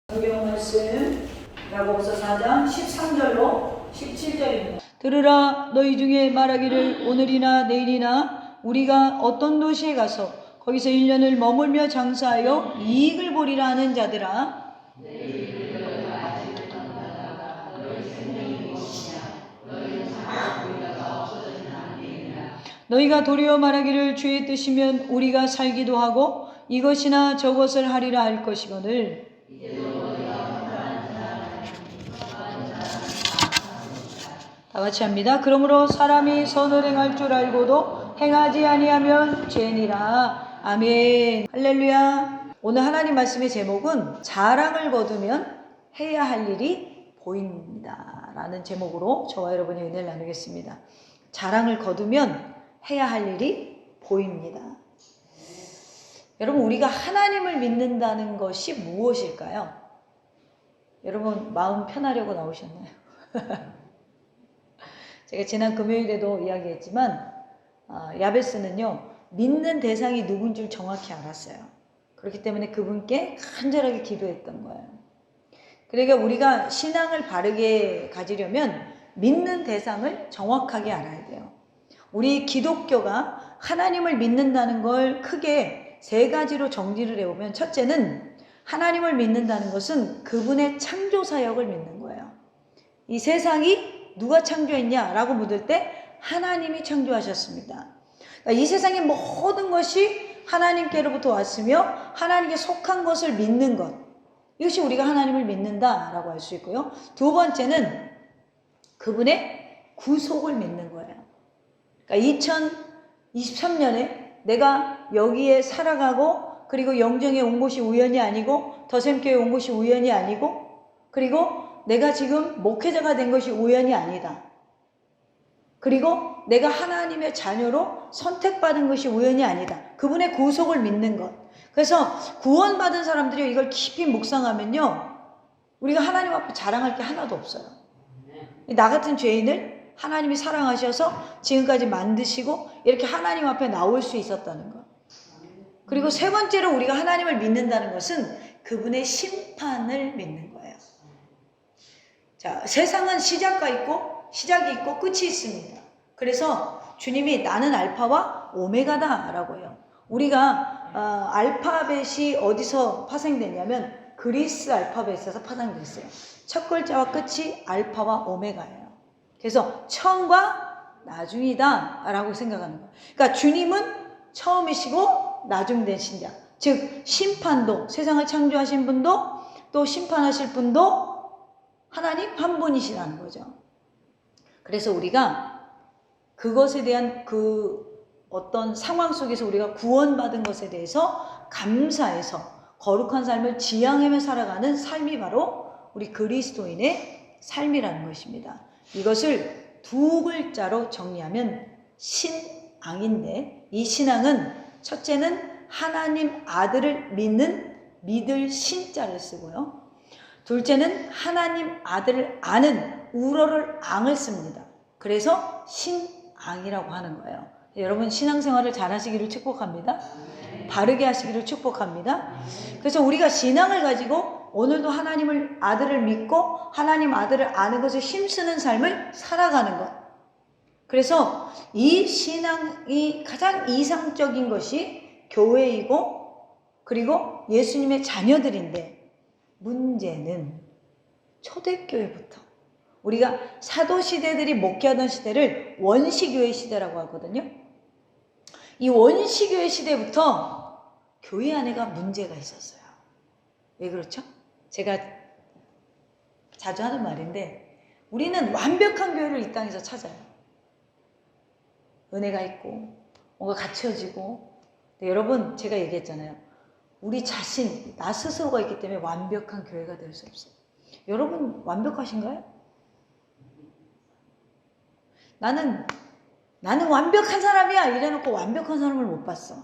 성경 말씀 야고보서 4장 13절로 17절입니다. 들으라, 너희 중에 말하기를 오늘이나 내일이나 우리가 어떤 도시에 가서 거기서 1년을 머물며 장사하여 이익을 보리라 하는 자들아, 너희가 도리어 말하기를 주의 뜻이면 우리가 살기도 하고 이것이나 저것을 하리라 할 것이거늘 다 같이 합니다. 그러므로 사람이 선을 행할 줄 알고도 행하지 아니하면 죄니라. 아멘. 할렐루야. 오늘 하나님 말씀의 제목은 자랑을 거두면 해야 할 일이 보입니다 라는 제목으로 저와 여러분이 은혜를 나누겠습니다. 자랑을 거두면 해야 할 일이 보입니다. 여러분, 우리가 하나님을 믿는다는 것이 무엇일까요? 여러분, 마음 편하려고 나오셨나요? 제가 지난 금요일에도 이야기했지만 야베스는요, 믿는 대상이 누군 줄 정확히 알았어요. 그렇기 때문에 그분께 간절하게 기도했던 거예요. 그러니까 우리가 신앙을 바르게 가지려면 믿는 대상을 정확하게 알아야 돼요. 우리 기독교가 하나님을 믿는다는 걸 크게 세 가지로 정리를 해보면, 첫째는 하나님을 믿는다는 것은 그분의 창조 사역을 믿는 거예요. 이 세상이 누가 창조했냐라고 묻을 때 하나님이 창조하셨습니다. 그러니까 이 세상의 모든 것이 하나님께로부터 왔으며 하나님께 속한 것을 믿는 것, 이것이 우리가 하나님을 믿는다라고 할 수 있고요. 두 번째는 그분의 구속을 믿는 거예요. 그러니까 2023년에 내가 여기에 살아가고, 그리고 영정에 온 곳이 우연이 아니고, 더샘교회에 온 곳이 우연이 아니고, 그리고 내가 지금 목회자가 된 것이 우연이 아니다. 그리고 내가 하나님의 자녀로 선택받은 것이 우연이 아니다. 그분의 구속을 믿는 것. 그래서 구원받은 사람들이 이걸 깊이 묵상하면요, 우리가 하나님 앞에 자랑할 게 하나도 없어요. 나 같은 죄인을 하나님이 사랑하셔서 지금까지 만드시고 이렇게 하나님 앞에 나올 수 있었다는 것. 그리고 세 번째로 우리가 하나님을 믿는다는 것은 그분의 심판을 믿는 거예요. 자, 세상은 시작이 있고 끝이 있습니다. 그래서 주님이 나는 알파와 오메가다 라고 해요. 우리가 알파벳이 어디서 파생됐냐면 그리스 알파벳에서 파생됐어요. 첫 글자와 끝이 알파와 오메가예요. 그래서 처음과 나중이다 라고 생각하는 거예요. 그러니까 주님은 처음이시고 나중 되신 자, 즉 심판도, 세상을 창조하신 분도 또 심판하실 분도 하나님 한 분이시라는 거죠. 그래서 우리가 그것에 대한 그 어떤 상황 속에서 우리가 구원받은 것에 대해서 감사해서 거룩한 삶을 지향하며 살아가는 삶이 바로 우리 그리스도인의 삶이라는 것입니다. 이것을 두 글자로 정리하면 신앙인데, 이 신앙은 첫째는 하나님 아들을 믿을 신자를 쓰고요. 둘째는 하나님 아들을 아는 우러를 앙을 씁니다. 그래서 신앙이라고 하는 거예요. 여러분, 신앙생활을 잘 하시기를 축복합니다. 바르게 하시기를 축복합니다. 그래서 우리가 신앙을 가지고 오늘도 하나님을 아들을 믿고 하나님 아들을 아는 것에 힘쓰는 삶을 살아가는 것. 그래서 이 신앙이 가장 이상적인 것이 교회이고, 그리고 예수님의 자녀들인데, 문제는 초대교회부터, 우리가 사도시대들이 목회하던 시대를 원시교회 시대라고 하거든요. 이 원시교회 시대부터 교회 안에가 문제가 있었어요. 왜 그렇죠? 제가 자주 하는 말인데, 우리는 완벽한 교회를 이 땅에서 찾아요. 은혜가 있고 뭔가 갖춰지고. 근데 여러분, 제가 얘기했잖아요. 우리 자신, 나 스스로가 있기 때문에 완벽한 교회가 될 수 없어요. 여러분, 완벽하신가요? 나는 완벽한 사람이야 이래놓고 완벽한 사람을 못 봤어.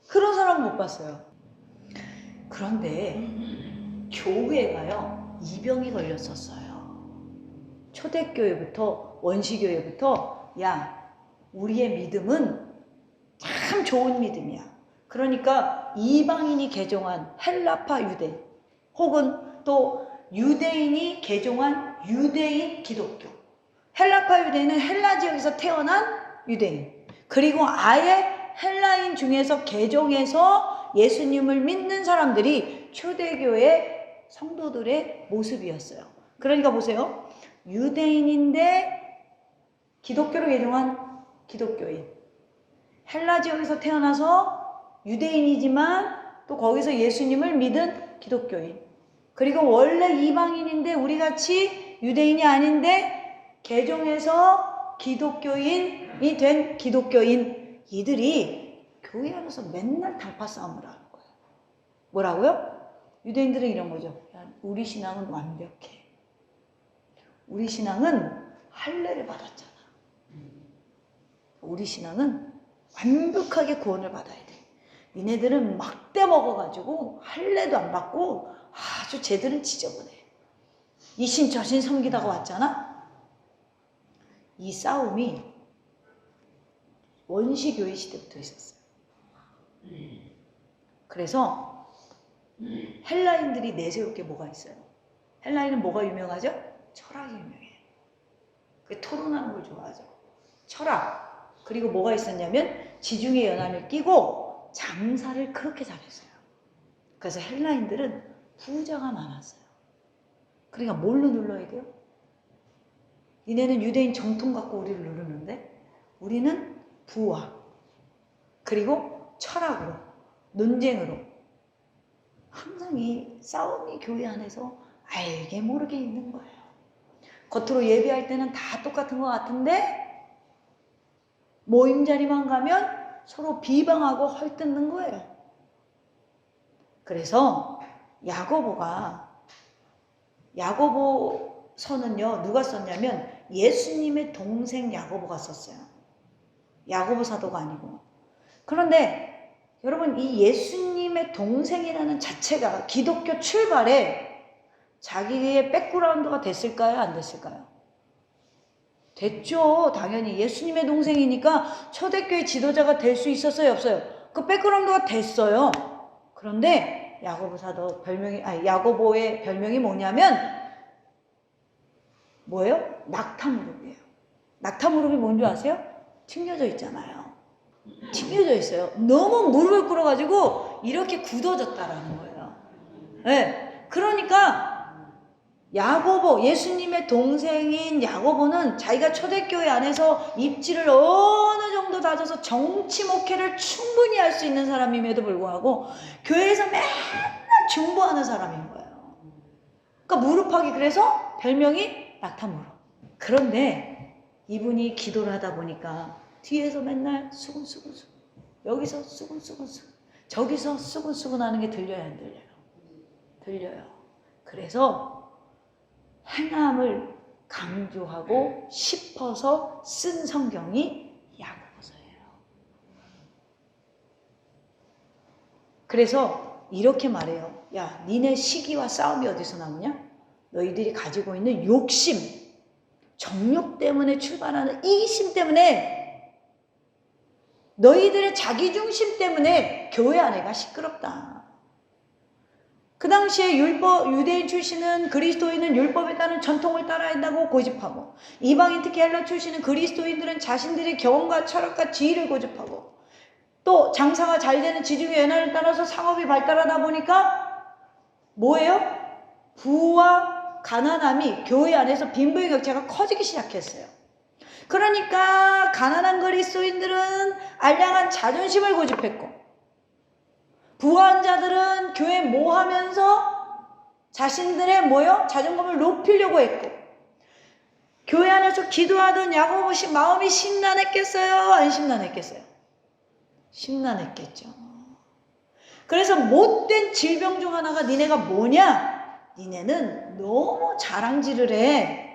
그런 사람은 못 봤어요. 그런데 교회가요, 이병이 걸렸었어요. 초대교회부터 원시교회부터, 야, 우리의 믿음은 참 좋은 믿음이야. 그러니까 이방인이 개종한 헬라파 유대, 혹은 또 유대인이 개종한 유대인 기독교. 헬라파 유대인은 헬라 지역에서 태어난 유대인, 그리고 아예 헬라인 중에서 개종해서 예수님을 믿는 사람들이 초대교회 성도들의 모습이었어요. 그러니까 보세요. 유대인인데 기독교로 개종한 기독교인, 헬라 지역에서 태어나서 유대인이지만 또 거기서 예수님을 믿은 기독교인, 그리고 원래 이방인인데 우리같이 유대인이 아닌데 개종해서 기독교인이 된 기독교인, 이들이 교회 안에서 맨날 단파 싸움을 하는 거예요. 뭐라고요? 유대인들은 이런 거죠. 야, 우리 신앙은 완벽해. 우리 신앙은 할례를 받았잖아. 우리 신앙은 완벽하게 구원을 받아야 돼. 니네들은 막대 먹어가지고 할례도 안 받고 아주 쟤들은 지저분해. 이신 저신 섬기다가 왔잖아. 이 싸움이 원시교회 시대부터 있었어요. 그래서 헬라인들이 내세울 게 뭐가 있어요? 헬라인은 뭐가 유명하죠? 철학이 유명해요. 그 토론하는 걸 좋아하죠. 철학. 그리고 뭐가 있었냐면 지중해 연안을 끼고 장사를 그렇게 잘했어요. 그래서 헬라인들은 부자가 많았어요. 그러니까 뭘로 눌러야 돼요? 니네는 유대인 정통 갖고 우리를 누르는데 우리는 부와 그리고 철학으로, 논쟁으로, 항상 이 싸움이 교회 안에서 알게 모르게 있는 거예요. 겉으로 예배할 때는 다 똑같은 것 같은데 모임 자리만 가면 서로 비방하고 헐뜯는 거예요. 그래서 야고보서는요, 누가 썼냐면 예수님의 동생 야고보가 썼어요. 야고보 사도가 아니고. 그런데 여러분, 이 예수님의 동생이라는 자체가 기독교 출발에 자기의 백그라운드가 됐을까요? 안 됐을까요? 됐죠. 당연히 예수님의 동생이니까 초대교회 지도자가 될 수 있었어요? 없어요? 그 백그라운드가 됐어요. 그런데 야고보의 별명이 뭐냐면 뭐예요? 낙타무릎이에요. 낙타무릎이 뭔지 아세요? 튕겨져 있잖아요. 튕겨져 있어요. 너무 무릎을 꿇어가지고 이렇게 굳어졌다라는 거예요. 네. 그러니까 야고보, 예수님의 동생인 야고보는 자기가 초대교회 안에서 입지를 어느 정도 다져서 정치 목회를 충분히 할 수 있는 사람임에도 불구하고 교회에서 맨날 중보하는 사람인 거예요. 그러니까 무릎팍이, 그래서 별명이 낙타무릎. 그런데 이분이 기도를 하다 보니까 뒤에서 맨날 수근수근, 여기서 수근수근, 저기서 수근수근 하는 게 들려요, 안 들려요? 들려요. 그래서 행함을 강조하고 싶어서 쓴 성경이 야고보서예요. 그래서 이렇게 말해요. 야, 니네 시기와 싸움이 어디서 나오냐? 너희들이 가지고 있는 욕심, 정욕 때문에 출발하는 이기심 때문에, 너희들의 자기중심 때문에 교회 안에가 시끄럽다. 그 당시에 유대인 출신은 그리스도인은 율법에 따른 전통을 따라야 한다고 고집하고, 이방인 특히 헬라 출신은 그리스도인들은 자신들의 경험과 철학과 지위를 고집하고, 또 장사가 잘 되는 지중해 연안을 따라서 상업이 발달하다 보니까 뭐예요? 부와 가난함이 교회 안에서 빈부격차가 커지기 시작했어요. 그러니까 가난한 그리스도인들은 알량한 자존심을 고집했고, 부한 자들은 교회 모하면서 자신들의 자존감을 높이려고 했고, 교회 안에서 기도하던 야고보씨 마음이 심란했겠어요? 안 심란했겠어요? 심란했겠죠. 그래서 못된 질병 중 하나가 니네가 뭐냐? 니네는 너무 자랑질을 해.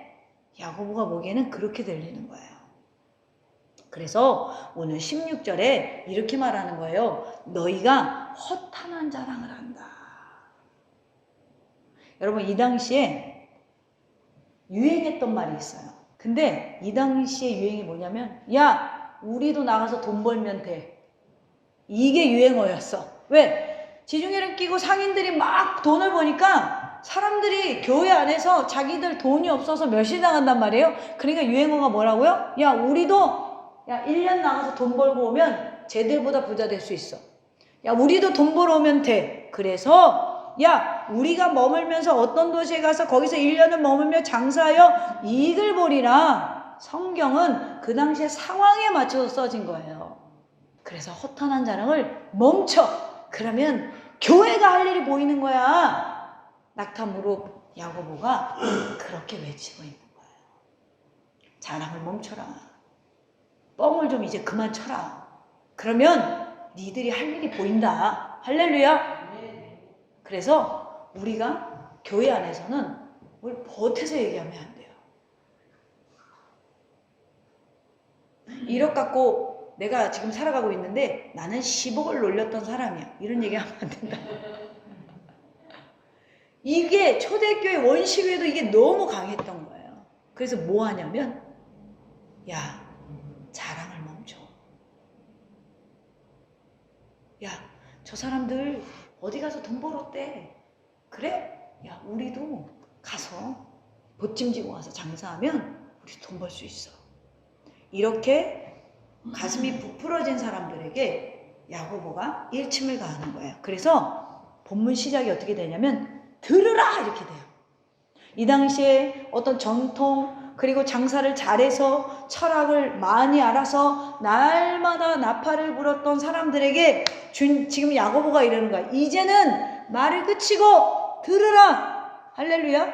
야고보가 보기에는 그렇게 들리는 거예요. 그래서 오늘 16절에 이렇게 말하는 거예요. 너희가 허탄한 자랑을 한다. 여러분, 이 당시에 유행했던 말이 있어요. 근데 이 당시에 유행이 뭐냐면, 야, 우리도 나가서 돈 벌면 돼. 이게 유행어였어. 왜? 지중해를 끼고 상인들이 막 돈을 버니까 사람들이 교회 안에서 자기들 돈이 없어서 멸시당한단 말이에요. 그러니까 유행어가 뭐라고요? 야, 우리도 1년 나가서 돈 벌고 오면 쟤들보다 부자 될 수 있어. 야, 우리도 돈 벌어 오면 돼. 그래서 야, 우리가 머물면서 어떤 도시에 가서 거기서 1년을 머물며 장사하여 이익을 보리라. 성경은 그 당시의 상황에 맞춰서 써진 거예요. 그래서 허탄한 자랑을 멈춰. 그러면 교회가 할 일이 보이는 거야. 낙타무릎 야고보가 그렇게 외치고 있는 거예요. 자랑을 멈춰라. 뻥을 좀 이제 그만 쳐라. 그러면 니들이 할 일이 보인다. 할렐루야. 그래서 우리가 교회 안에서는 뭘 보태서 얘기하면 안 돼요. 1억 갖고 내가 지금 살아가고 있는데 나는 10억을 놀렸던 사람이야. 이런 얘기하면 안 된다. 이게 초대교회 원시교회도 이게 너무 강했던 거예요. 그래서 뭐 하냐면 야, 자랑을 멈춰. 야, 저 사람들 어디 가서 돈 벌었대. 그래? 야, 우리도 가서 보찜지고 와서 장사하면 우리 돈 벌 수 있어. 이렇게 가슴이 부풀어진 사람들에게 야고보가 일침을 가하는 거예요. 그래서 본문 시작이 어떻게 되냐면 들으라 이렇게 돼요. 이 당시에 어떤 전통 그리고 장사를 잘해서 철학을 많이 알아서 날마다 나팔을 불었던 사람들에게 지금 야고보가 이러는 거야. 이제는 말을 그치고 들으라. 할렐루야.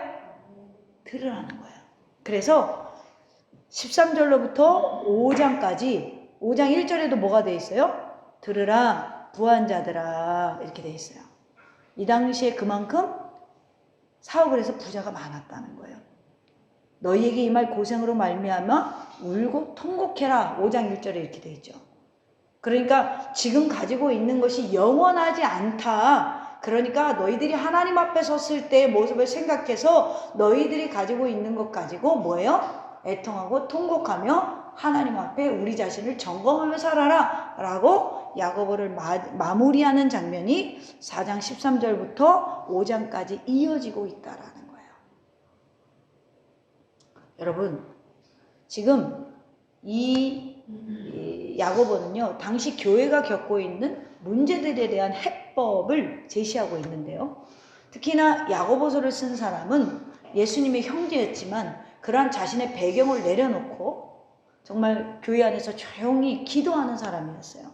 들으라는 거예요. 그래서 13절로부터 5장까지 5장 1절에도 뭐가 돼 있어요? 들으라 부한 자들아 이렇게 돼 있어요. 이 당시에 그만큼 사업을 해서 부자가 많았다는 거예요. 너희에게 임할 고생으로 말미암아 울고 통곡해라. 5장 1절에 이렇게 돼 있죠. 그러니까 지금 가지고 있는 것이 영원하지 않다. 그러니까 너희들이 하나님 앞에 섰을 때의 모습을 생각해서 너희들이 가지고 있는 것 가지고 뭐예요? 애통하고 통곡하며 하나님 앞에 우리 자신을 점검하며 살아라 라고 야고보를 마무리하는 장면이 4장 13절부터 5장까지 이어지고 있다라는 거예요. 여러분, 지금 이 야고보는요, 당시 교회가 겪고 있는 문제들에 대한 해법을 제시하고 있는데요. 특히나 야고보서를 쓴 사람은 예수님의 형제였지만 그러한 자신의 배경을 내려놓고 정말 교회 안에서 조용히 기도하는 사람이었어요.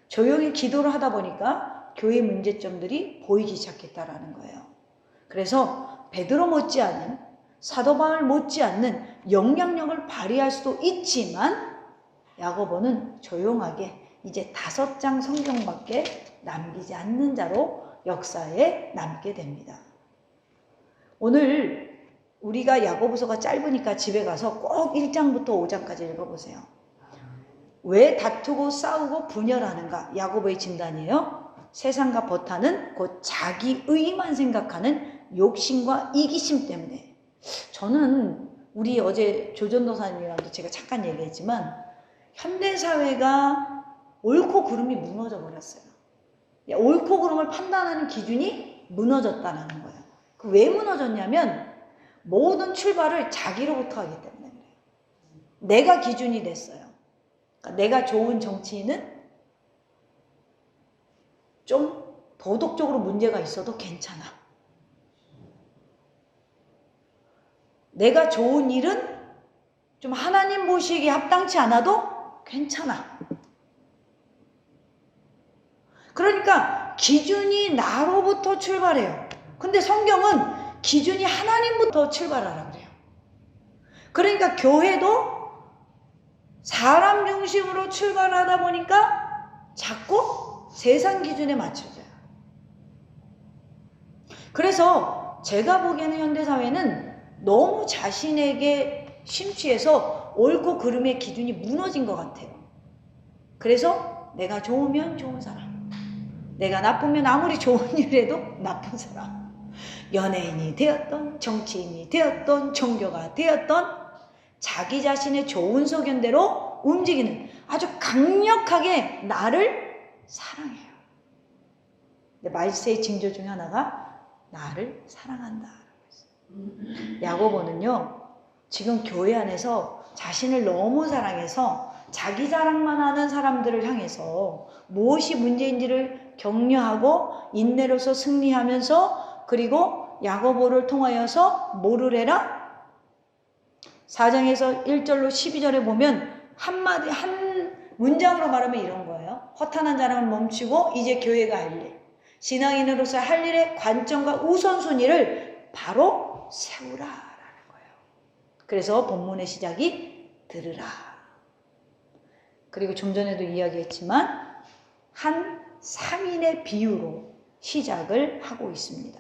조용히 기도를 하다 보니까 교회 문제점들이 보이기 시작했다라는 거예요. 그래서 베드로 못지않은 사도 바울 못지않는 영향력을 발휘할 수도 있지만 야고보는 조용하게 이제 5장 성경밖에 남기지 않는 자로 역사에 남게 됩니다. 오늘 우리가 야고보서가 짧으니까 집에 가서 꼭 1장부터 5장까지 읽어보세요. 왜 다투고 싸우고 분열하는가? 야고보의 진단이에요. 세상과 버타는 곧 자기의만 생각하는 욕심과 이기심 때문에. 저는 우리 어제 조전도사님이랑도 제가 잠깐 얘기했지만 현대사회가 옳고 그름이 무너져 버렸어요. 옳고 그름을 판단하는 기준이 무너졌다는 거예요. 왜 무너졌냐면 모든 출발을 자기로부터 하기 때문에 그래요. 내가 기준이 됐어요. 그러니까 내가 좋은 정치인은 좀 도덕적으로 문제가 있어도 괜찮아. 내가 좋은 일은 좀 하나님 보시기에 합당치 않아도 괜찮아. 그러니까 기준이 나로부터 출발해요. 근데 성경은 기준이 하나님부터 출발하라 그래요. 그러니까 교회도 사람 중심으로 출발하다 보니까 자꾸 세상 기준에 맞춰져요. 그래서 제가 보기에는 현대사회는 너무 자신에게 심취해서 옳고 그름의 기준이 무너진 것 같아요. 그래서 내가 좋으면 좋은 사람, 내가 나쁘면 아무리 좋은 일 해도 나쁜 사람, 연예인이 되었던 정치인이 되었던 종교가 되었던 자기 자신의 좋은 소견대로 움직이는 아주 강력하게 나를 사랑해요. 근데 말세의 징조 중에 하나가 나를 사랑한다. 야고보는요, 지금 교회 안에서 자신을 너무 사랑해서 자기 자랑만 하는 사람들을 향해서 무엇이 문제인지를 격려하고 인내로서 승리하면서, 그리고 야고보를 통하여서 뭐를 해라? 4장에서 1절로 12절에 보면 한마디, 한 문장으로 말하면 이런 거예요. 허탄한 자랑을 멈추고 이제 교회가 할 일, 신앙인으로서 할 일의 관점과 우선순위를 바로 세우라라는 거예요. 그래서 본문의 시작이 들으라. 그리고 좀 전에도 이야기했지만 한 상인의 비유로 시작을 하고 있습니다.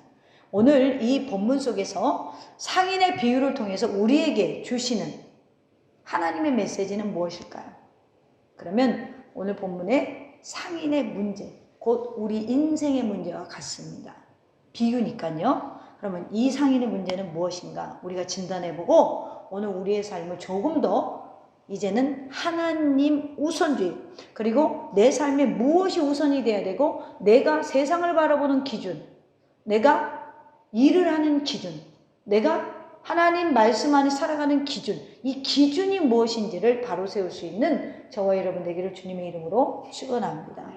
오늘 이 본문 속에서 상인의 비유를 통해서 우리에게 주시는 하나님의 메시지는 무엇일까요? 그러면 오늘 본문의 상인의 문제, 곧 우리 인생의 문제와 같습니다. 비유니까요. 그러면 이 상인의 문제는 무엇인가 우리가 진단해보고 오늘 우리의 삶을 조금 더 이제는 하나님 우선주의, 그리고 내 삶에 무엇이 우선이 돼야 되고 내가 세상을 바라보는 기준, 내가 일을 하는 기준, 내가 하나님 말씀 안에 살아가는 기준, 이 기준이 무엇인지를 바로 세울 수 있는 저와 여러분 되기를 주님의 이름으로 축원합니다.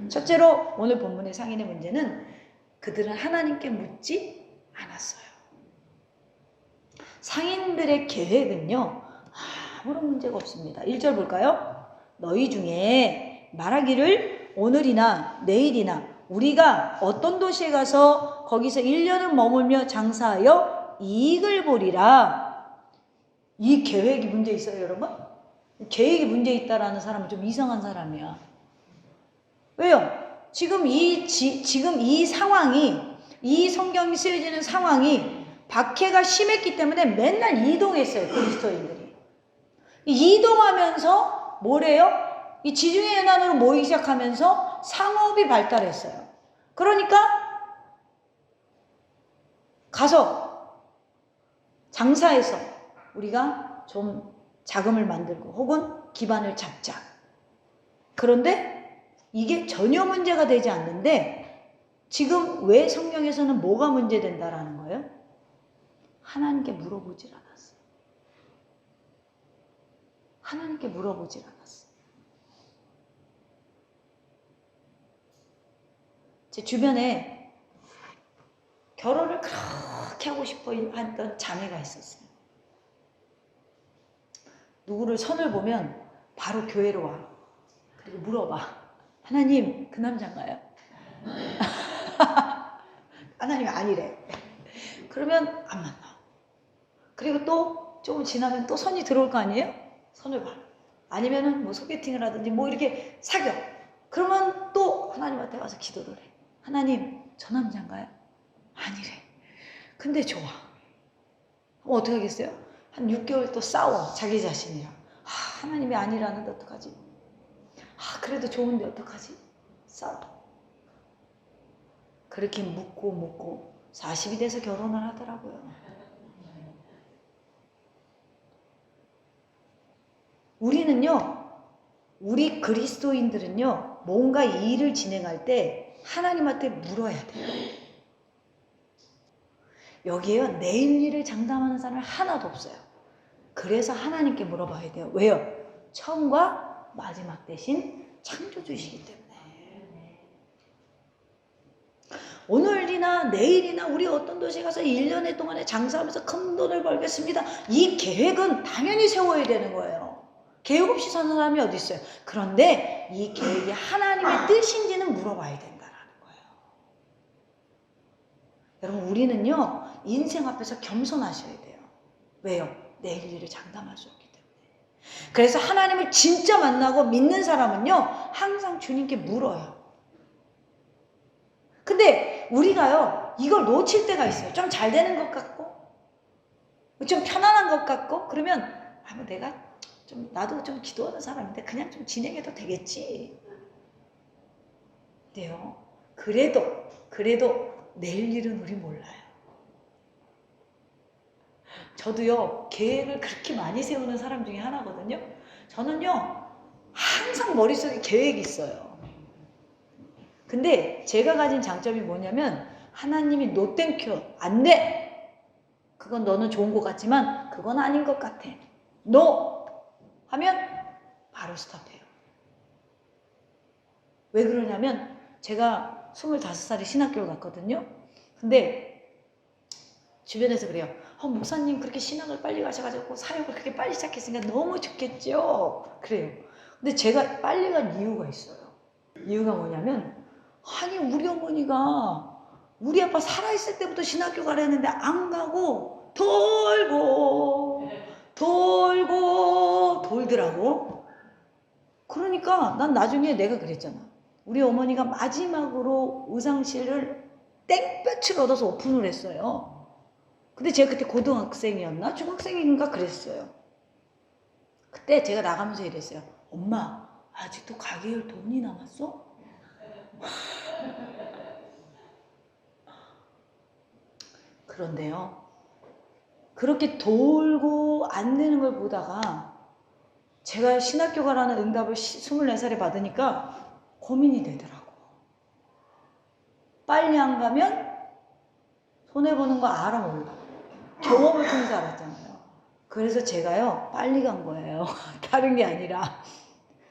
첫째로 오늘 본문의 상인의 문제는 그들은 하나님께 묻지 않았어요. 상인들의 계획은요, 아무런 문제가 없습니다. 1절 볼까요? 너희 중에 말하기를 오늘이나 내일이나 우리가 어떤 도시에 가서 거기서 1년을 머물며 장사하여 이익을 보리라. 이 계획이 문제 있어요, 여러분? 계획이 문제 있다라는 사람은 좀 이상한 사람이야. 왜요? 지금 이 상황이, 이 성경이 쓰여지는 상황이 박해가 심했기 때문에 맨날 이동했어요, 그리스도인들이. 이동하면서 뭐래요? 이 지중해 연안으로 모이기 시작하면서 상업이 발달했어요. 그러니까 가서 장사해서 우리가 좀 자금을 만들고 혹은 기반을 잡자. 그런데 이게 전혀 문제가 되지 않는데 지금 왜 성경에서는 뭐가 문제된다라는 거예요? 하나님께 물어보질 않았어요. 하나님께 물어보질 않았어요. 제 주변에 결혼을 그렇게 하고 싶어 했던 자매가 있었어요. 누구를 선을 보면 바로 교회로 와. 그리고 물어봐. 하나님, 그 남자인가요? 하나님이 아니래. 그러면 안 만나. 그리고 또 조금 지나면 또 선이 들어올 거 아니에요? 선을 봐. 아니면은 뭐 소개팅을 하든지 뭐 이렇게 사겨. 그러면 또 하나님한테 와서 기도를 해. 하나님, 저 남자인가요? 아니래. 근데 좋아. 그럼 어떻게 하겠어요? 한 6개월 또 싸워. 자기 자신이랑. 하나님이 아니라는데 어떡하지? 그래도 좋은데 어떡하지? 싸워. 그렇게 묻고 40이 돼서 결혼을 하더라고요. 우리는요, 우리 그리스도인들은요, 뭔가 일을 진행할 때 하나님한테 물어야 돼요. 여기에요, 내일 일을 장담하는 사람은 하나도 없어요. 그래서 하나님께 물어봐야 돼요. 왜요? 처음과 마지막 대신 창조주이시기 때문에. 오늘이나 내일이나 우리 어떤 도시에 가서 1년의 동안에 장사하면서 큰 돈을 벌겠습니다. 이 계획은 당연히 세워야 되는 거예요. 계획 없이 사는 사람이 어디 있어요? 그런데 이 계획이 하나님의 뜻인지는 물어봐야 된다라는 거예요. 여러분, 우리는요, 인생 앞에서 겸손하셔야 돼요. 왜요? 내일 일을 장담할 수 없기 때문에. 그래서 하나님을 진짜 만나고 믿는 사람은요, 항상 주님께 물어요. 근데 우리가요, 이걸 놓칠 때가 있어요. 좀 잘 되는 것 같고, 좀 편안한 것 같고, 그러면 뭐 내가 나도 좀 기도하는 사람인데 그냥 좀 진행해도 되겠지. 네요. 그래도 내일 일은 우리 몰라요. 저도요, 계획을 그렇게 많이 세우는 사람 중에 하나거든요. 저는요, 항상 머릿속에 계획이 있어요. 근데 제가 가진 장점이 뭐냐면 하나님이 노 땡큐 안 돼. 그건 너는 좋은 것 같지만 그건 아닌 것 같아. 노 하면 바로 스탑해요. 왜 그러냐면 제가 25살에 신학교를 갔거든요. 근데 주변에서 그래요. 목사님 그렇게 신학을 빨리 가셔가지고 사역을 그렇게 빨리 시작했으니까 너무 좋겠죠. 그래요. 근데 제가 빨리 간 이유가 있어요. 이유가 뭐냐면 아니 우리 어머니가 우리 아빠 살아있을 때부터 신학교 가라 했는데 안 가고 돌고 돌더라고. 그러니까 난 나중에 내가 그랬잖아. 우리 어머니가 마지막으로 의상실을 땡볕을 얻어서 오픈을 했어요. 근데 제가 그때 고등학생이었나? 중학생인가 그랬어요. 그때 제가 나가면서 이랬어요. 엄마, 아직도 가게일 돈이 남았어? 그런데요. 그렇게 돌고 안 되는 걸 보다가 제가 신학교 가라는 응답을 24살에 받으니까 고민이 되더라고. 빨리 안 가면 손해보는 거 알아 몰라. 경험을 통해서 알았잖아요. 그래서 제가요 빨리 간 거예요. 다른 게 아니라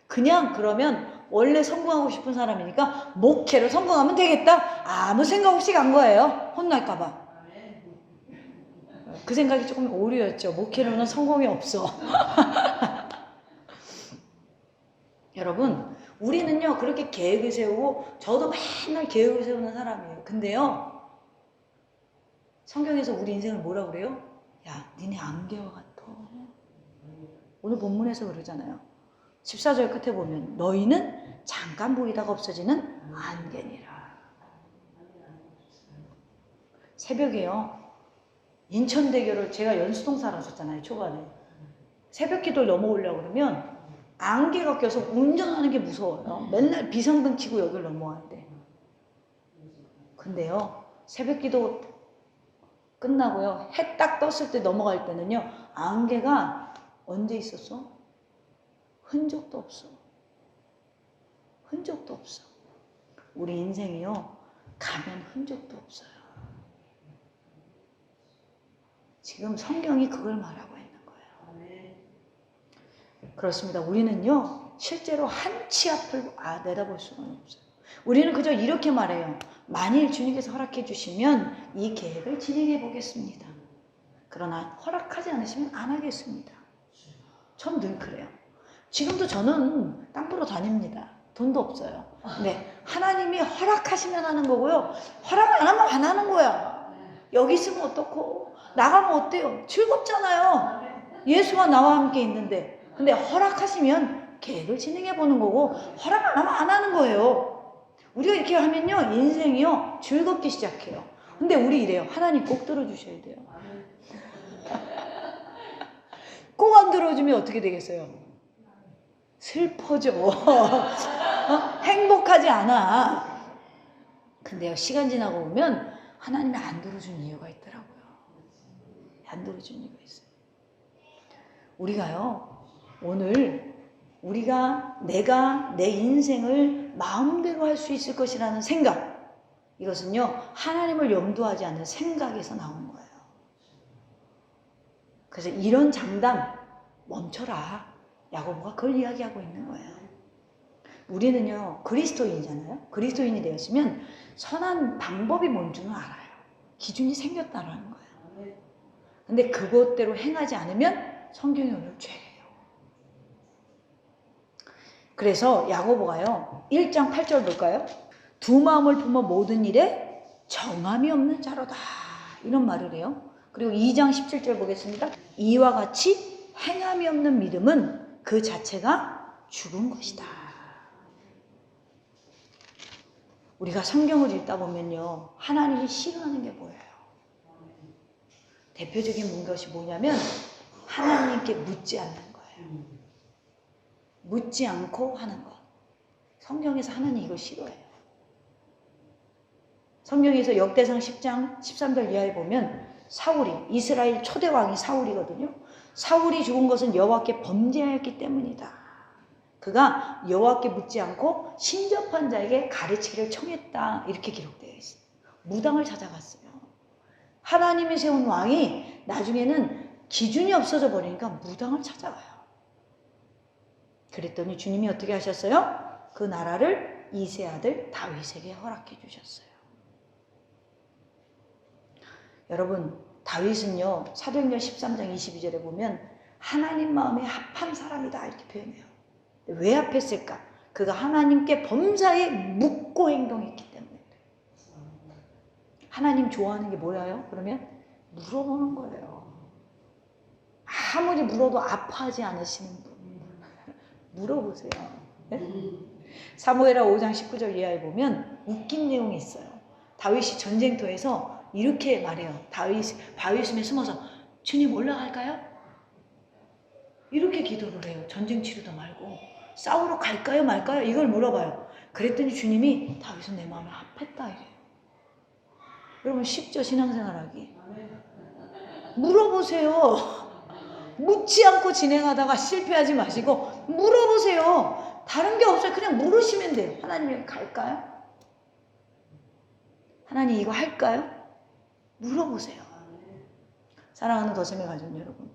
그냥 그러면 원래 성공하고 싶은 사람이니까 목회로 성공하면 되겠다 아무 생각 없이 간 거예요. 혼날까 봐. 그 생각이 조금 오류였죠. 목회로는 성공이 없어. 여러분 우리는요 그렇게 계획을 세우고 저도 맨날 계획을 세우는 사람이에요. 근데요 성경에서 우리 인생을 뭐라고 그래요? 야 니네 안개와 같아. 오늘 본문에서 그러잖아요. 14절 끝에 보면 너희는 잠깐 보이다가 없어지는 안개니라. 새벽에요 인천대교를 제가 연수동 살았었잖아요. 초반에 새벽 기도를 넘어오려고 그러면 안개가 껴서 운전하는 게 무서워요. 맨날 비상등 켜고 여기를 넘어왔는데 근데요 새벽 기도 끝나고요 해 딱 떴을 때 넘어갈 때는요 안개가 언제 있었어? 흔적도 없어. 흔적도 없어. 우리 인생이요 가면 흔적도 없어요. 지금 성경이 그걸 말하고 있는 거예요. 그렇습니다. 우리는요 실제로 한 치 앞을 내다볼 수는 없어요. 우리는 그저 이렇게 말해요. 만일 주님께서 허락해 주시면 이 계획을 진행해 보겠습니다. 그러나 허락하지 않으시면 안 하겠습니다. 전 늘 그래요. 지금도 저는 땅 보러 다닙니다. 돈도 없어요. 근데 하나님이 허락하시면 하는 거고요. 허락 안 하면 안 하는 거야. 여기 있으면 어떻고 나가면 어때요? 즐겁잖아요. 예수와 나와 함께 있는데. 근데 허락하시면 계획을 진행해 보는 거고 허락 안 하면 안 하는 거예요. 우리가 이렇게 하면요 인생이요 즐겁게 시작해요. 근데 우리 이래요. 하나님 꼭 들어주셔야 돼요. 꼭 안 들어주면 어떻게 되겠어요? 슬퍼져. 행복하지 않아. 근데요 시간 지나고 보면 하나님이 안 들어준 이유가 있더라고요. 안 들어준 이유가 있어요. 우리가요 오늘 내가 내 인생을 마음대로 할 수 있을 것이라는 생각, 이것은요 하나님을 염두하지 않는 생각에서 나온 거예요. 그래서 이런 장담 멈춰라. 야고보가 그걸 이야기하고 있는 거예요. 우리는요 그리스도인이잖아요. 그리스도인이 되었으면 선한 방법이 뭔 줄은 알아요. 기준이 생겼다라는 거예요. 근데 그것대로 행하지 않으면 성경이 오늘 죄예요. 그래서 야고보가요 1장 8절 볼까요? 두 마음을 품어 모든 일에 정함이 없는 자로다 이런 말을 해요. 그리고 2장 17절 보겠습니다. 이와 같이 행함이 없는 믿음은 그 자체가 죽은 것이다. 우리가 성경을 읽다 보면요 하나님이 싫어하는 게 보여요. 대표적인 것이 뭐냐면 하나님께 묻지 않는 거예요. 묻지 않고 하는 것. 성경에서 하나님 이거 싫어해요. 성경에서 역대상 10장 13절 이하에 보면 사울이 이스라엘 초대 왕이 사울이거든요. 사울이 죽은 것은 여호와께 범죄하였기 때문이다. 그가 여호와께 묻지 않고 신접한 자에게 가르치기를 청했다. 이렇게 기록되어 있어요. 무당을 찾아갔어요. 하나님이 세운 왕이 나중에는 기준이 없어져 버리니까 무당을 찾아가요. 그랬더니 주님이 어떻게 하셨어요? 그 나라를 이세 아들 다윗에게 허락해 주셨어요. 여러분, 다윗은요, 사도행전 13장 22절에 보면 하나님 마음에 합한 사람이다 이렇게 표현해요. 왜 합했을까? 그가 하나님께 범사에 묻고 행동했기 때문에 그래요. 하나님 좋아하는 게 뭐예요? 그러면 물어보는 거예요. 아무리 물어도 아파하지 않으시는 분. 물어보세요. 네? 사무엘하 5장 19절 이하에 보면 웃긴 내용이 있어요. 다윗이 전쟁터에서 이렇게 말해요. 바위섬에 숨어서 주님 올라갈까요? 이렇게 기도를 해요. 전쟁 치르다 말고 싸우러 갈까요 말까요? 이걸 물어봐요. 그랬더니 주님이 다윗은 내 마음에 합했다 이래요. 여러분 쉽죠? 신앙생활하기. 물어보세요. 묻지 않고 진행하다가 실패하지 마시고 물어보세요. 다른 게 없어요. 그냥 물으시면 돼요. 하나님 갈까요? 하나님 이거 할까요? 물어보세요. 사랑하는 더셈의 가족 여러분,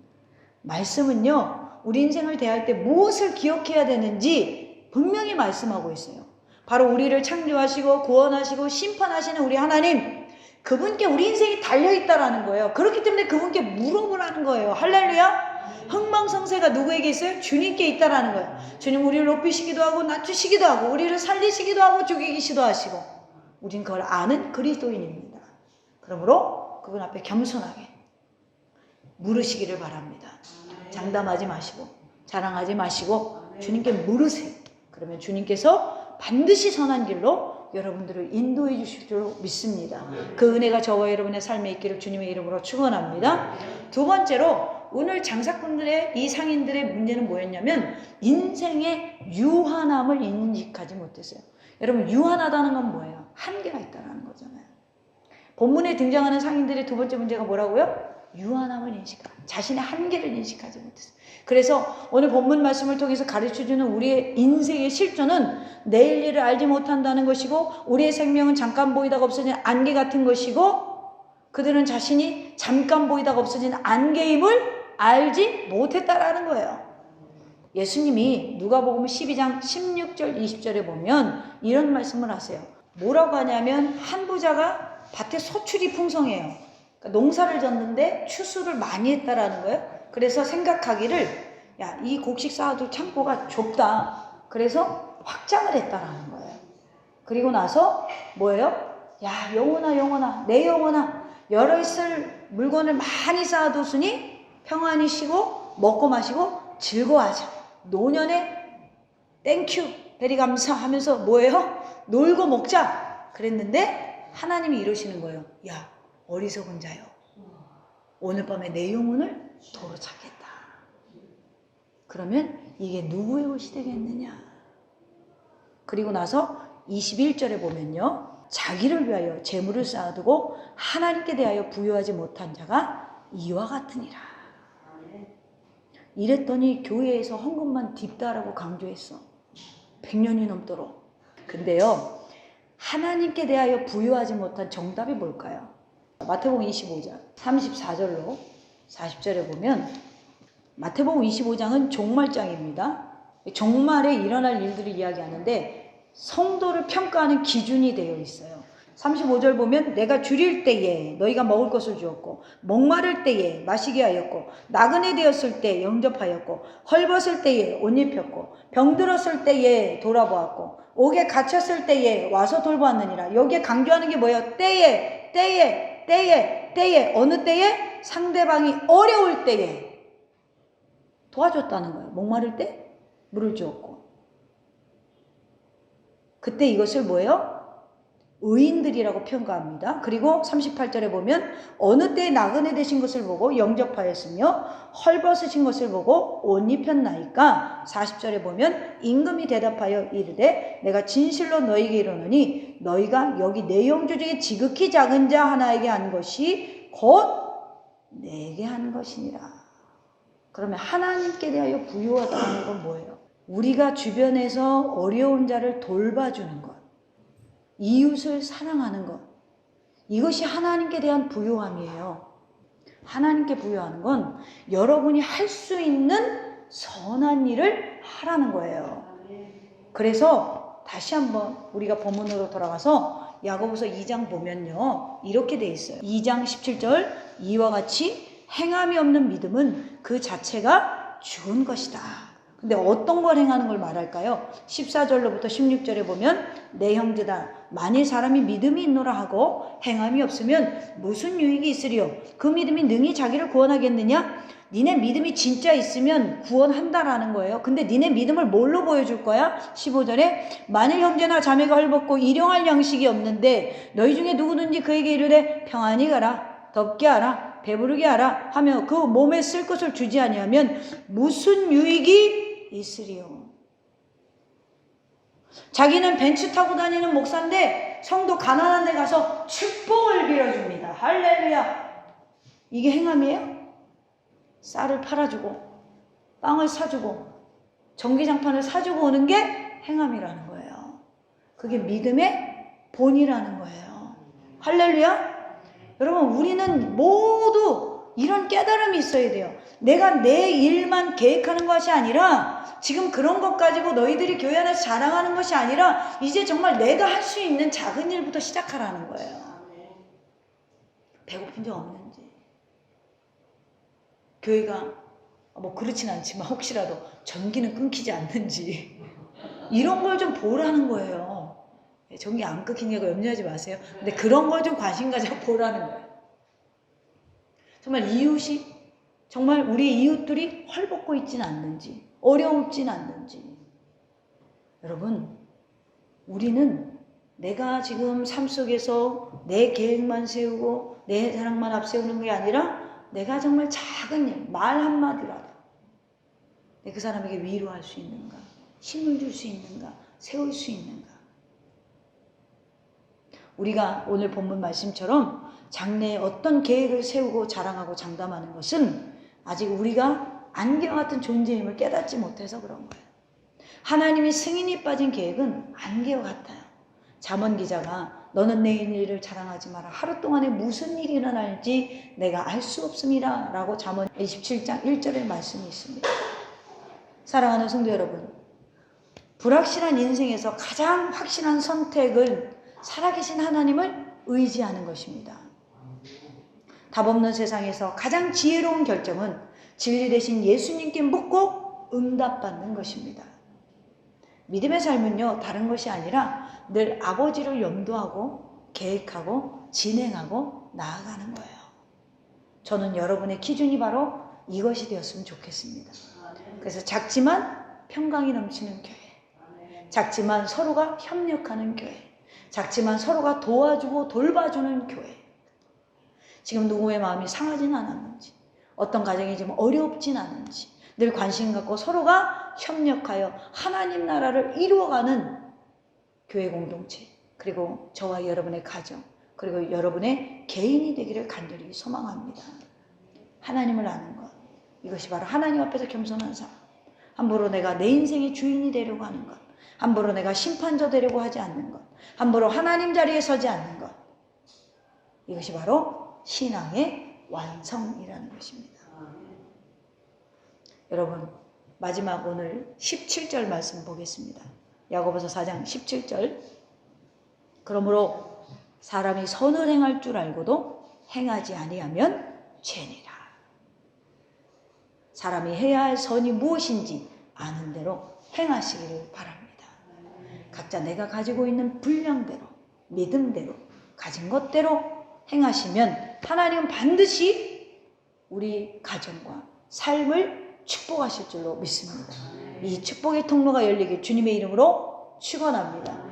말씀은요 우리 인생을 대할 때 무엇을 기억해야 되는지 분명히 말씀하고 있어요. 바로 우리를 창조하시고 구원하시고 심판하시는 우리 하나님, 그분께 우리 인생이 달려있다라는 거예요. 그렇기 때문에 그분께 물어보라는 거예요. 할렐루야. 흥망성쇠가 누구에게 있어요? 주님께 있다라는 거예요. 주님 우리를 높이시기도 하고 낮추시기도 하고 우리를 살리시기도 하고 죽이기도 하시고, 우린 그걸 아는 그리스도인입니다. 그러므로 그분 앞에 겸손하게 물으시기를 바랍니다. 장담하지 마시고 자랑하지 마시고 주님께 물으세요. 그러면 주님께서 반드시 선한 길로 여러분들을 인도해 주실 줄 믿습니다. 그 은혜가 저와 여러분의 삶에 있기를 주님의 이름으로 축원합니다. 두 번째로, 오늘 장사꾼들의 이 상인들의 문제는 뭐였냐면 인생의 유한함을 인식하지 못했어요. 여러분, 유한하다는 건 뭐예요? 한계가 있다는 거잖아요. 본문에 등장하는 상인들의 두 번째 문제가 뭐라고요? 유한함을 인식하고 자신의 한계를 인식하지 못했어요. 그래서 오늘 본문 말씀을 통해서 가르쳐주는 우리의 인생의 실존은 내일 일을 알지 못한다는 것이고, 우리의 생명은 잠깐 보이다가 없어지는 안개 같은 것이고, 그들은 자신이 잠깐 보이다가 없어지는 안개임을 알지 못했다라는 거예요. 예수님이 누가복음 12장 16절 20절에 보면 이런 말씀을 하세요. 뭐라고 하냐면, 한 부자가 밭에 소출이 풍성해요. 그러니까 농사를 졌는데 추수를 많이 했다라는 거예요. 그래서 생각하기를, 야, 이 곡식 쌓아둘 창고가 좁다. 그래서 확장을 했다라는 거예요. 그리고 나서 뭐예요? 야, 영혼아, 내 영혼아, 여러 있을 물건을 많이 쌓아뒀으니 평안히 쉬고 먹고 마시고 즐거워하자. 노년에 땡큐, 베리 감사하면서 뭐예요? 놀고 먹자. 그랬는데 하나님이 이러시는 거예요. 야, 어리석은 자요, 오늘 밤에 내 영혼을 도로 찾겠다. 그러면 이게 누구의 옷이 되겠느냐? 그리고 나서 21절에 보면요, 자기를 위하여 재물을 쌓아두고 하나님께 대하여 부여하지 못한 자가 이와 같으니라. 이랬더니 교회에서 헌금만 딥다라고 강조했어. 100년이 넘도록. 근데요, 하나님께 대하여 부여하지 못한 정답이 뭘까요? 마태복음 25장 34절로 40절에 보면, 마태복음 25장은 종말장입니다. 종말에 일어날 일들을 이야기하는데 성도를 평가하는 기준이 되어 있어요. 35절 보면, 내가 줄일 때에 너희가 먹을 것을 주었고, 목마를 때에 마시게 하였고, 나그네 되었을 때 영접하였고, 헐벗을 때에 옷 입혔고, 병들었을 때에 돌아보았고, 옥에 갇혔을 때에 와서 돌보았느니라. 여기에 강조하는 게 뭐예요? 때에, 어느 때에? 상대방이 어려울 때에 도와줬다는 거예요. 목마를 때 물을 주었고. 그때 이것을 뭐예요? 의인들이라고 평가합니다. 그리고 38절에 보면, 어느 때에 나그네 되신 것을 보고 영접하였으며 헐벗으신 것을 보고 옷 입혔나이까. 40절에 보면, 임금이 대답하여 이르되 내가 진실로 너희에게 이르노니 너희가 여기 내 영주 중에 지극히 작은 자 하나에게 한 것이 곧 내게 한 것이니라. 그러면 하나님께 대하여 부유하다는 건 뭐예요? 우리가 주변에서 어려운 자를 돌봐주는 것, 이웃을 사랑하는 것, 이것이 하나님께 대한 부요함이에요. 하나님께 부요하는 건 여러분이 할 수 있는 선한 일을 하라는 거예요. 그래서 다시 한번 우리가 본문으로 돌아가서 야고보서 2장 보면요, 이렇게 돼 있어요. 2장 17절, 이와 같이 행함이 없는 믿음은 그 자체가 죽은 것이다. 근데 어떤 걸 행하는 걸 말할까요? 14절로부터 16절에 보면 내 형제다, 만일 사람이 믿음이 있노라 하고 행함이 없으면 무슨 유익이 있으리요? 그 믿음이 능히 자기를 구원하겠느냐? 니네 믿음이 진짜 있으면 구원한다라는 거예요. 근데 니네 믿음을 뭘로 보여줄 거야? 15절에 만일 형제나 자매가 헐벗고 일용할 양식이 없는데 너희 중에 누구든지 그에게 이르되 평안히 가라, 덥게 하라, 배부르게 하라 하며 그 몸에 쓸 것을 주지 아니하면 무슨 유익이 있으리요? 자기는 벤츠 타고 다니는 목사인데 성도 가난한 데 가서 축복을 빌어줍니다. 할렐루야. 이게 행함이에요? 쌀을 팔아주고 빵을 사주고 전기장판을 사주고 오는 게 행함이라는 거예요. 그게 믿음의 본이라는 거예요. 할렐루야. 여러분, 우리는 모두 이런 깨달음이 있어야 돼요. 내가 내 일만 계획하는 것이 아니라, 지금 그런 것 가지고 너희들이 교회 안에서 자랑하는 것이 아니라 이제 정말 내가 할 수 있는 작은 일부터 시작하라는 거예요. 배고픈 적 없는지, 교회가 뭐 그렇진 않지만 혹시라도 전기는 끊기지 않는지, 이런 걸 좀 보라는 거예요. 전기 안 끊기냐고 염려하지 마세요. 근데 그런 걸 좀 관심 가지고 보라는 거예요. 정말 이웃이, 정말 우리 이웃들이 헐벗고 있진 않는지, 어려움진 않는지. 여러분, 우리는 내가 지금 삶 속에서 내 계획만 세우고 내 사랑만 앞세우는 게 아니라 내가 정말 작은 일, 말 한마디라도 그 사람에게 위로할 수 있는가, 힘을 줄 수 있는가, 세울 수 있는가. 우리가 오늘 본문 말씀처럼 장래에 어떤 계획을 세우고 자랑하고 장담하는 것은 아직 우리가 안개와 같은 존재임을 깨닫지 못해서 그런 거예요. 하나님이 승인이 빠진 계획은 안개와 같아요. 잠언 기자가 너는 내 일을 자랑하지 마라. 하루 동안에 무슨 일이 일어날지 내가 알 수 없습니다. 라고 잠언 27장 1절의 말씀이 있습니다. 사랑하는 성도 여러분, 불확실한 인생에서 가장 확실한 선택은 살아계신 하나님을 의지하는 것입니다. 답 없는 세상에서 가장 지혜로운 결정은 진리 되신 예수님께 묻고 응답받는 것입니다. 믿음의 삶은요, 다른 것이 아니라 늘 아버지를 염두하고 계획하고 진행하고 나아가는 거예요. 저는 여러분의 기준이 바로 이것이 되었으면 좋겠습니다. 그래서 작지만 평강이 넘치는 교회, 작지만 서로가 협력하는 교회, 작지만 서로가 도와주고 돌봐주는 교회. 지금 누구의 마음이 상하진 않았는지, 어떤 가정이 좀 어렵진 않은지 늘 관심 갖고 서로가 협력하여 하나님 나라를 이루어가는 교회 공동체, 그리고 저와 여러분의 가정, 그리고 여러분의 개인이 되기를 간절히 소망합니다. 하나님을 아는 것, 이것이 바로 하나님 앞에서 겸손한 삶, 함부로 내가 내 인생의 주인이 되려고 하는 것, 함부로 내가 심판자 되려고 하지 않는 것, 함부로 하나님 자리에 서지 않는 것, 이것이 바로 신앙의 완성이라는 것입니다. 여러분, 마지막 오늘 17절 말씀 보겠습니다. 야고보서 4장 17절. 그러므로 사람이 선을 행할 줄 알고도 행하지 아니하면 죄니라. 사람이 해야 할 선이 무엇인지 아는 대로 행하시기를 바랍니다. 각자 내가 가지고 있는 분량대로, 믿음대로, 가진 것대로 행하시면 하나님은 반드시 우리 가정과 삶을 축복하실 줄로 믿습니다. 이 축복의 통로가 열리길 주님의 이름으로 축원합니다.